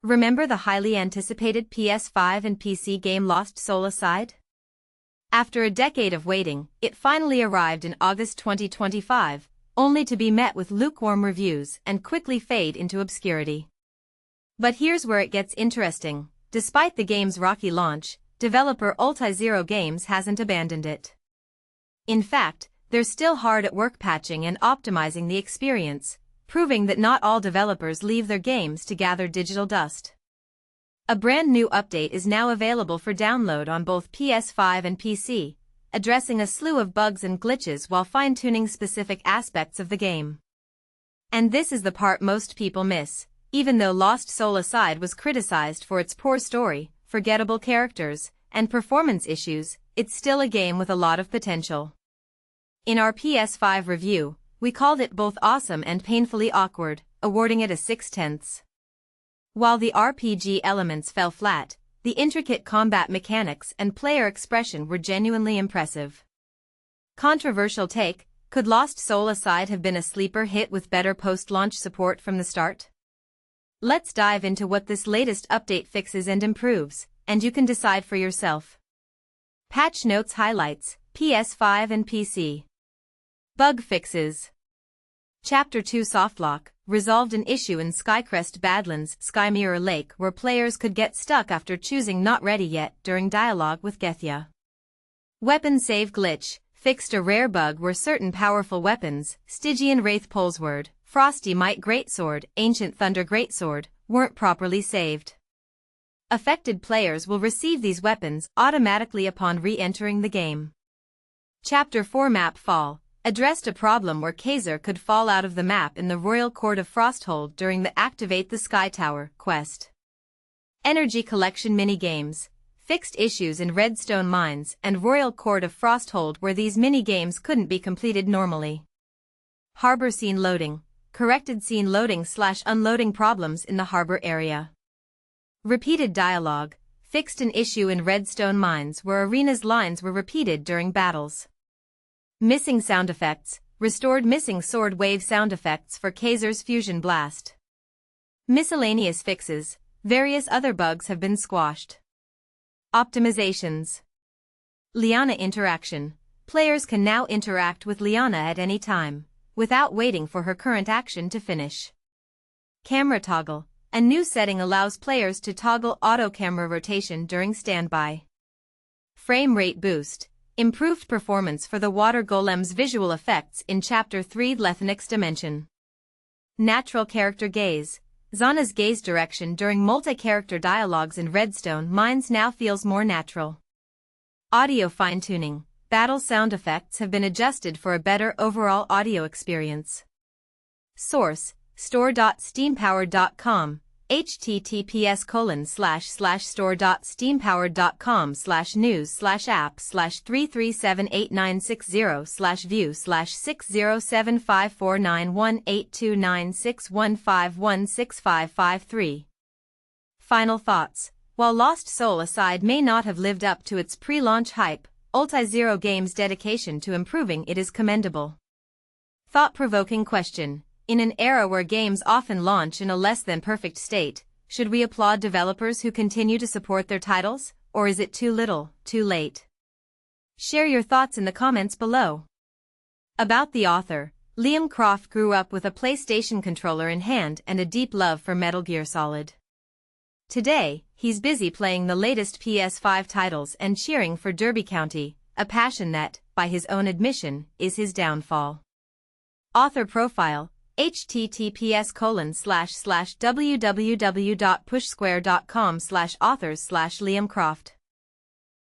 Remember the highly anticipated PS5 and PC game Lost Soul Aside? After a decade of waiting, it finally arrived in August 2025, only to be met with lukewarm reviews and quickly fade into obscurity. But here's where it gets interesting. Despite the game's rocky launch, developer UltiZero Games hasn't abandoned it. In fact, they're still hard at work patching and optimizing the experience, proving that not all developers leave their games to gather digital dust. A brand new update is now available for download on both PS5 and PC, addressing a slew of bugs and glitches while fine-tuning specific aspects of the game. And this is the part most people miss. Even though Lost Soul Aside was criticized for its poor story, forgettable characters, and performance issues, it's still a game with a lot of potential. In our PS5 review, we called it both awesome and painfully awkward, awarding it a 6/10. While the RPG elements fell flat, the intricate combat mechanics and player expression were genuinely impressive. Controversial take: could Lost Soul Aside have been a sleeper hit with better post-launch support from the start? Let's dive into what this latest update fixes and improves, and you can decide for yourself. Patch notes highlights, PS5 and PC. Bug fixes. Chapter 2 Softlock resolved an issue in Skycrest Badlands Skymirror Lake where players could get stuck after choosing not ready yet during dialogue with Gethia. Weapon save glitch fixed a rare bug where certain powerful weapons, Stygian Wraith Polesword, Frosty Might Greatsword, Ancient Thunder Greatsword, weren't properly saved. Affected players will receive these weapons automatically upon re-entering the game. Chapter 4 Map Fall addressed a problem where Kaiser could fall out of the map in the Royal Court of Frosthold during the Activate the Sky Tower quest. Energy Collection Mini-Games fixed issues in Redstone Mines and Royal Court of Frosthold where these mini-games couldn't be completed normally. Harbor Scene Loading corrected scene loading/unloading problems in the harbor area. Repeated Dialogue fixed an issue in Redstone Mines where arena's lines were repeated during battles. Missing sound effects restored missing sword wave sound effects for Kaiser's Fusion Blast. Miscellaneous fixes, various other bugs have been squashed. Optimizations. Liana interaction. Players can now interact with Liana at any time, without waiting for her current action to finish. Camera toggle. A new setting allows players to toggle auto camera rotation during standby. Frame rate boost. Improved performance for the water golem's visual effects in Chapter 3 Lethanix Dimension. Natural character gaze. Zana's gaze direction during multi-character dialogues in Redstone Mines now feels more natural. Audio fine-tuning. Battle sound effects have been adjusted for a better overall audio experience. Source: store.steampowered.com, https://store.steampowered.com/news/app/3378960/view/6075519829615165553. Final thoughts. While Lost Soul Aside may not have lived up to its pre-launch hype, UltiZero Games' dedication to improving it is commendable. Thought-provoking question. In an era where games often launch in a less-than-perfect state, should we applaud developers who continue to support their titles, or is it too little, too late? Share your thoughts in the comments below. About the author, Liam Croft grew up with a PlayStation controller in hand and a deep love for Metal Gear Solid. Today, he's busy playing the latest PS5 titles and cheering for Derby County, a passion that, by his own admission, is his downfall. Author profile: https://www.pushsquare.com/authors/Liam Croft